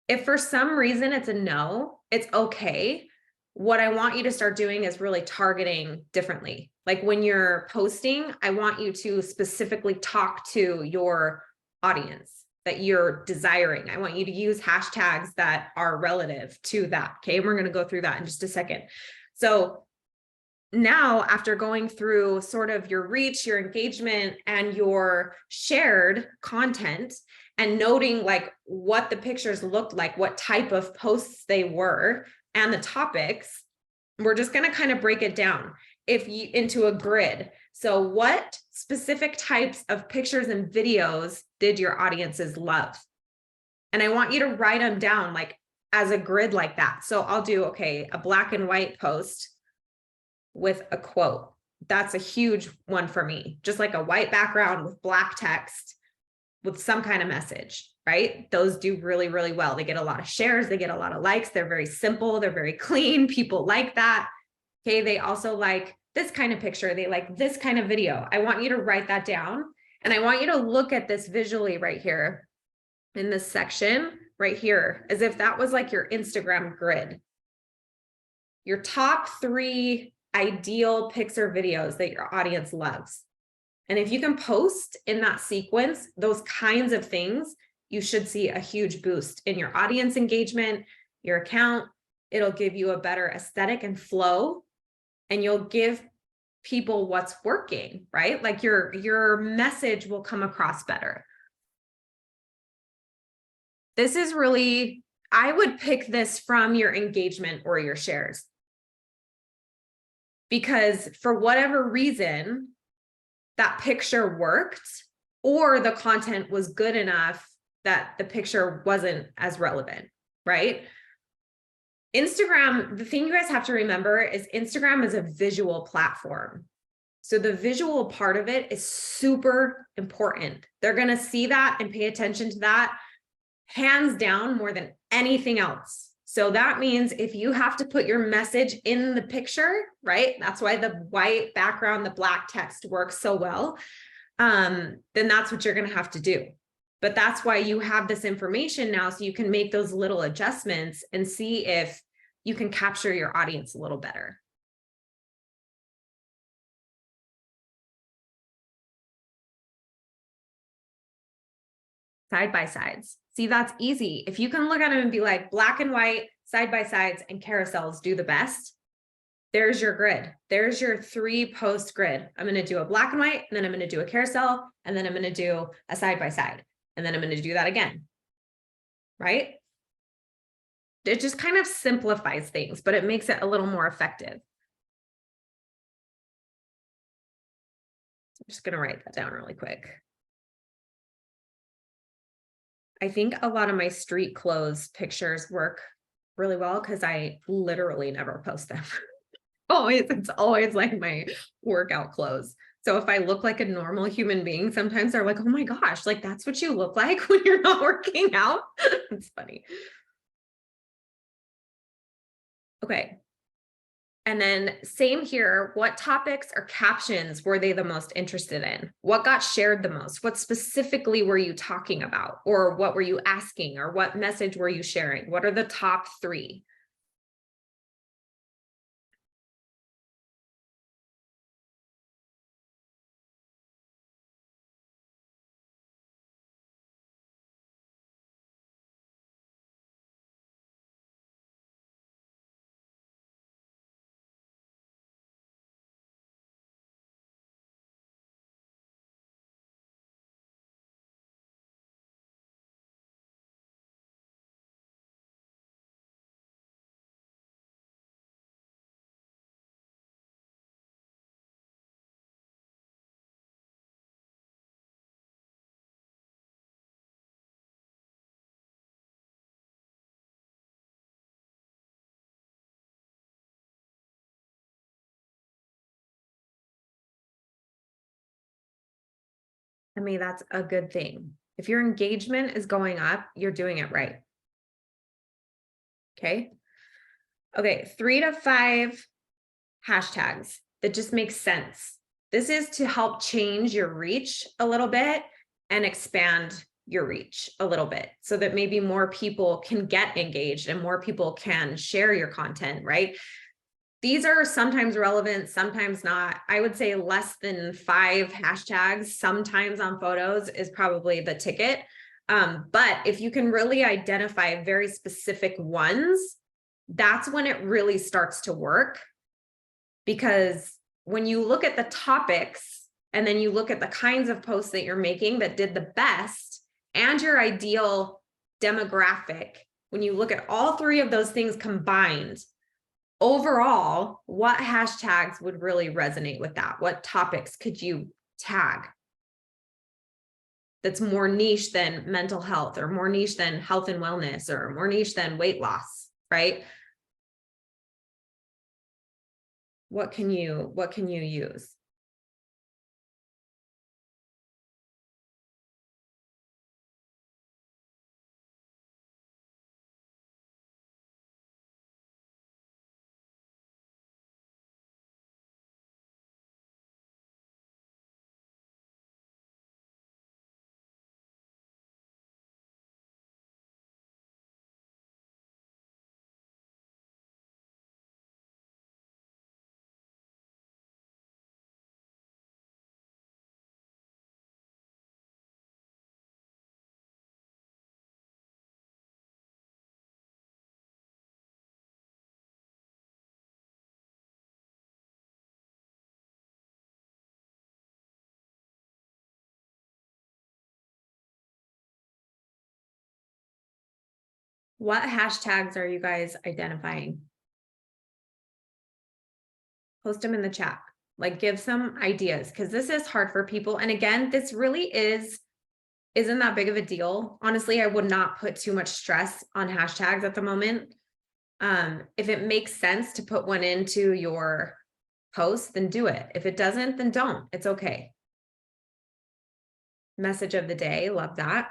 If for some reason it's a no, it's okay. What I want you to start doing is really targeting differently. Like when you're posting, I want you to specifically talk to your audience that you're desiring. I want you to use hashtags that are relative to that. Okay. And we're going to go through that in just a second. So now, after going through sort of your reach, your engagement, and your shared content, and noting like what the pictures looked like, what type of posts they were, and the topics, we're just going to kind of break it down into a grid. So what specific types of pictures and videos did your audiences love? And I want you to write them down like as a grid like that. So I'll do, okay, a black and white post with a quote. That's a huge one for me. Just like a white background with black text with some kind of message, right? Those do really, really well. They get a lot of shares. They get a lot of likes. They're very simple. They're very clean. People like that. Okay. They also like this kind of picture. They like this kind of video. I want you to write that down. And I want you to look at this visually right here in this section right here, as if that was like your Instagram grid. Your top 3 ideal pics or videos that your audience loves. And if you can post in that sequence, those kinds of things, you should see a huge boost in your audience engagement, your account. It'll give you a better aesthetic and flow, and you'll give people what's working, right? Like your message will come across better. This is really, I would pick this from your engagement or your shares. Because for whatever reason, that picture worked, or the content was good enough that the picture wasn't as relevant, right? Instagram, the thing you guys have to remember is Instagram is a visual platform. So the visual part of it is super important. They're going to see that and pay attention to that hands down more than anything else. So that means if you have to put your message in the picture, right? That's why the white background, the black text works so well. Then that's what you're going to have to do. But that's why you have this information now, so you can make those little adjustments and see if you can capture your audience a little better. Side by sides. See, that's easy. If you can look at them and be like black and white, side by sides, and carousels do the best, there's your grid. There's your 3 post grid. I'm going to do a black and white, and then I'm going to do a carousel, and then I'm going to do a side by side, and then I'm going to do that again. Right? It just kind of simplifies things, but it makes it a little more effective. So I'm just going to write that down really quick. I think a lot of my street clothes pictures work really well because I literally never post them. It's always like my workout clothes. So if I look like a normal human being, sometimes they're like, oh my gosh, like that's what you look like when you're not working out. It's funny. Okay. And then same here, what topics or captions were they the most interested in? What got shared the most? What specifically were you talking about? Or what were you asking? Or what message were you sharing? What are the top 3? I mean, that's a good thing. If your engagement is going up, you're doing it right. Okay. Okay. 3 to 5 hashtags that just make sense. This is to help change your reach a little bit and expand your reach a little bit so that maybe more people can get engaged and more people can share your content, right? These are sometimes relevant, sometimes not. I would say less than 5 hashtags sometimes on photos is probably the ticket. But if you can really identify very specific ones, that's when it really starts to work. Because when you look at the topics and then you look at the kinds of posts that you're making that did the best and your ideal demographic, when you look at all 3 of those things combined, overall, what hashtags would really resonate with that? What topics could you tag that's more niche than mental health, or more niche than health and wellness, or more niche than weight loss, right? What can you use? What hashtags are you guys identifying? Post them in the chat. Like, give some ideas, because this is hard for people. And again, this really isn't that big of a deal. Honestly, I would not put too much stress on hashtags at the moment. If it makes sense to put one into your post, then do it. If it doesn't, then don't. It's okay. Message of the day. Love that.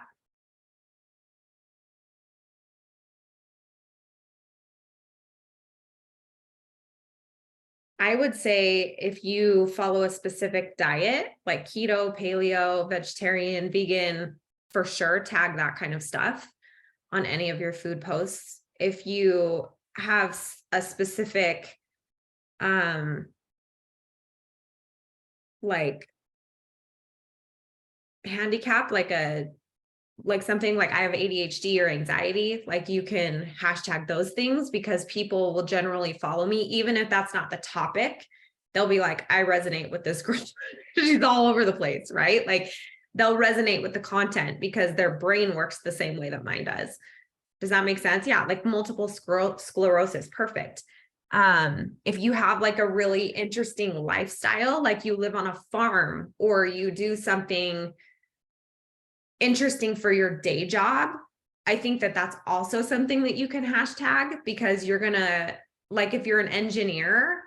I would say if you follow a specific diet, like keto, paleo, vegetarian, vegan, for sure, tag that kind of stuff on any of your food posts. If you have a specific, like handicap, like something like I have ADHD or anxiety, like you can hashtag those things, because people will generally follow me, even if that's not the topic. They'll be like, I resonate with this girl. She's all over the place, right? Like they'll resonate with the content because their brain works the same way that mine does. Does that make sense? Yeah, like multiple sclerosis, perfect. If you have like a really interesting lifestyle, like you live on a farm or you do something interesting for your day job, I think that that's also something that you can hashtag, because you're gonna, like, if you're an engineer,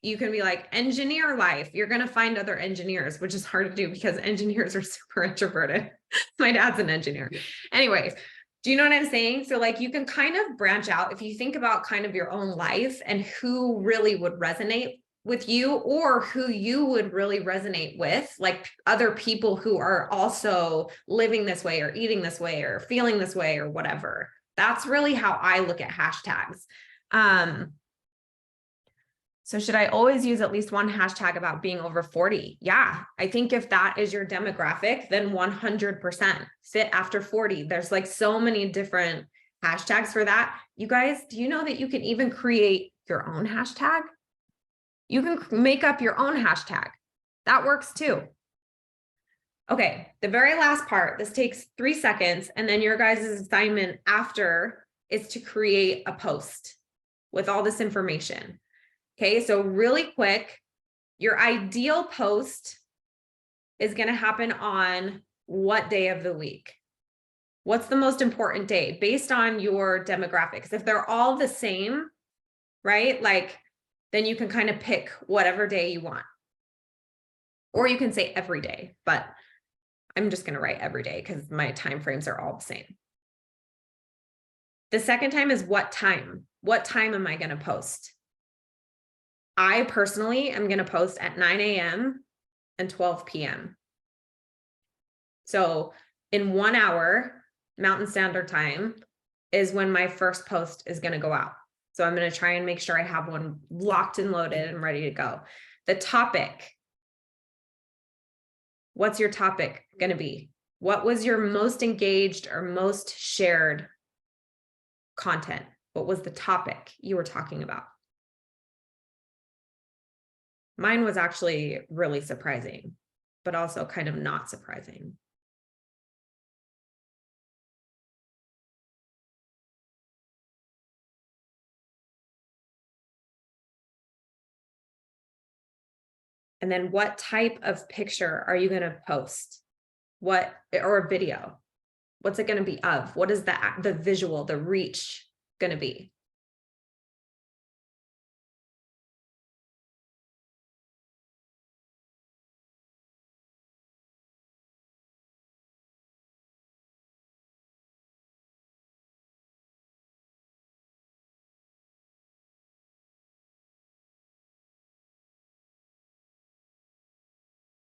you can be like engineer life. You're gonna find other engineers, which is hard to do because engineers are super introverted. My dad's an engineer. Anyways, do you know what I'm saying? So like you can kind of branch out if you think about kind of your own life and who really would resonate with you, or who you would really resonate with, like other people who are also living this way or eating this way or feeling this way or whatever. That's really how I look at hashtags. So should I always use at least one hashtag about being over 40? Yeah, I think if that is your demographic, then 100% fit after 40. There's like so many different hashtags for that. You guys, do you know that you can even create your own hashtag? You can make up your own hashtag. That works too. Okay, the very last part, this takes 3 seconds, and then your guys' assignment after is to create a post with all this information. Okay, so really quick, your ideal post is going to happen on what day of the week? What's the most important day based on your demographics? If they're all the same, right? Like, then you can kind of pick whatever day you want. Or you can say every day, but I'm just going to write every day because my time frames are all the same. The second time is what time? What time am I going to post? I personally am going to post at 9 a.m. and 12 p.m. So in 1 hour, Mountain Standard Time is when my first post is going to go out. So I'm going to try and make sure I have one locked and loaded and ready to go. The topic. What's your topic going to be? What was your most engaged or most shared content? What was the topic you were talking about? Mine was actually really surprising, but also kind of not surprising. And then what type of picture are you going to post? What, or a video? What's it going to be of? What is the visual, the reach going to be?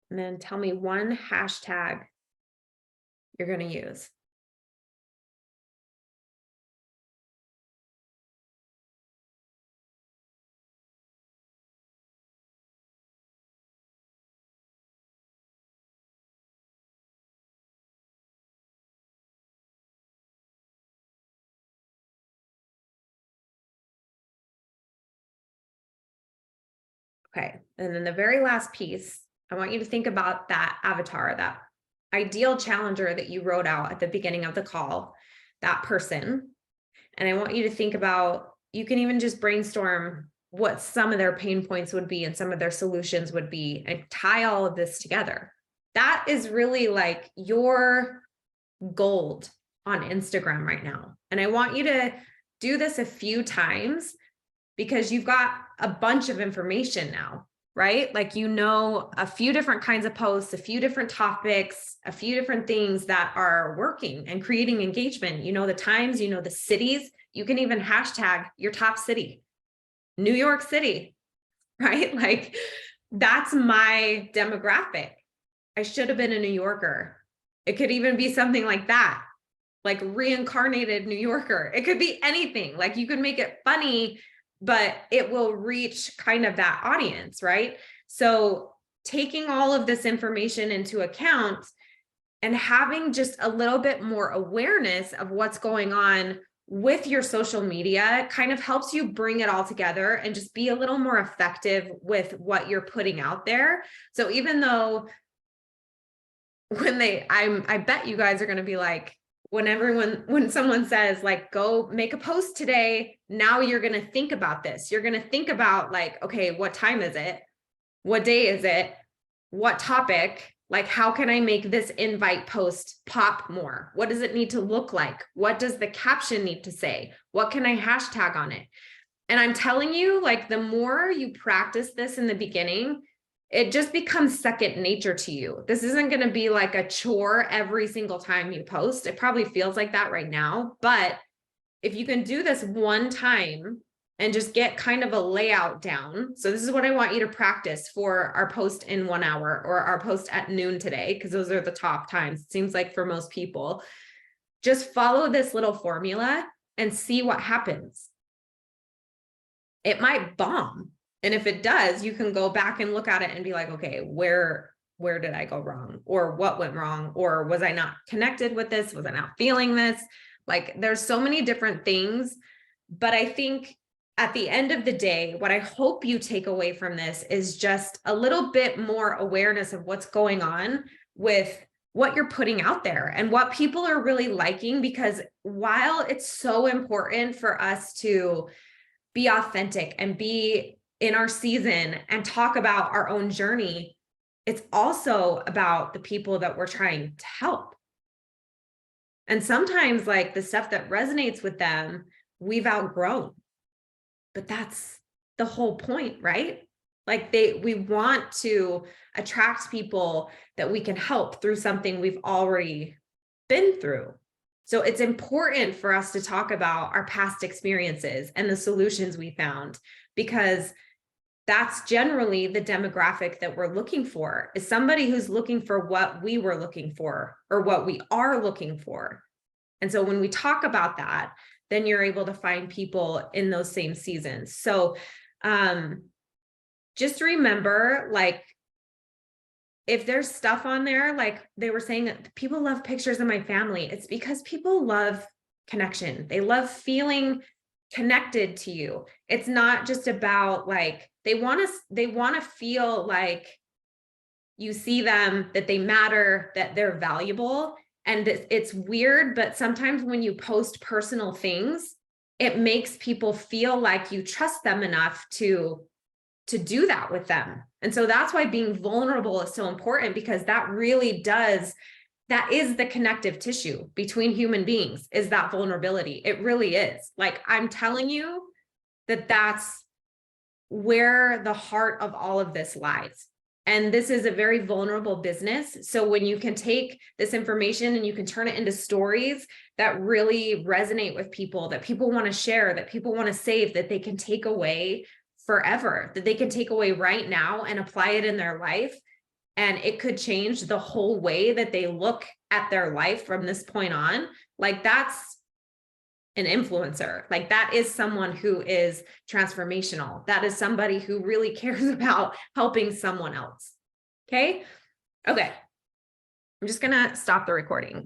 And then tell me one hashtag you're going to use. Okay, and then the very last piece, I want you to think about that avatar, that ideal challenger that you wrote out at the beginning of the call, that person. And I want you to think about, you can even just brainstorm what some of their pain points would be and some of their solutions would be, and tie all of this together. That is really like your gold on Instagram right now. And I want you to do this a few times because you've got a bunch of information now, right? Like, you know, a few different kinds of posts, a few different topics, a few different things that are working and creating engagement. You know the times, you know the cities. You can even hashtag your top city, New York City, right? Like, that's my demographic. I should have been a New Yorker. It could even be something like that, like reincarnated New Yorker. It could be anything. Like, you could make it funny, but it will reach kind of that audience, right? So taking all of this information into account and having just a little bit more awareness of what's going on with your social media kind of helps you bring it all together and just be a little more effective with what you're putting out there. So even though I bet you guys are going to be like, when someone says like, go make a post today, now you're going to think about this. You're going to think about like, okay, what time is it? What day is it? What topic? Like, how can I make this invite post pop more? What does it need to look like? What does the caption need to say? What can I hashtag on it? And I'm telling you, like, the more you practice this in the beginning, it just becomes second nature to you. This isn't going to be like a chore every single time you post. It probably feels like that right now, but if you can do this one time and just get kind of a layout down. So this is what I want you to practice for our post in 1 hour or our post at noon today, because those are the top times. It seems like for most people, just follow this little formula and see what happens. It might bomb. And if it does, you can go back and look at it and be like, okay, where did I go wrong? Or what went wrong? Or was I not connected with this? Was I not feeling this? Like, there's so many different things. But I think at the end of the day, what I hope you take away from this is just a little bit more awareness of what's going on with what you're putting out there and what people are really liking. Because while it's so important for us to be authentic and be in our season and talk about our own journey, it's also about the people that we're trying to help. And sometimes, like, the stuff that resonates with them, we've outgrown. But that's the whole point, right? Like we want to attract people that we can help through something we've already been through. So it's important for us to talk about our past experiences and the solutions we found, because that's generally the demographic that we're looking for, is somebody who's looking for what we were looking for or what we are looking for. And so when we talk about that, then you're able to find people in those same seasons. So just remember, like, if there's stuff on there, like they were saying that people love pictures of my family, it's because people love connection. They love feeling connected to you. It's not just about like, they want to feel like you see them, that they matter, that they're valuable. And it's weird, but sometimes when you post personal things, it makes people feel like you trust them enough to do that with them. And so that's why being vulnerable is so important, because that is the connective tissue between human beings, is that vulnerability. It really is. Like, I'm telling you that's where the heart of all of this lies. And this is a very vulnerable business. So when you can take this information and you can turn it into stories that really resonate with people, that people want to share, that people want to save, that they can take away forever, that they can take away right now and apply it in their life, and it could change the whole way that they look at their life from this point on, like, that's an influencer. Like, that is someone who is transformational. That is somebody who really cares about helping someone else. Okay. I'm just gonna stop the recording.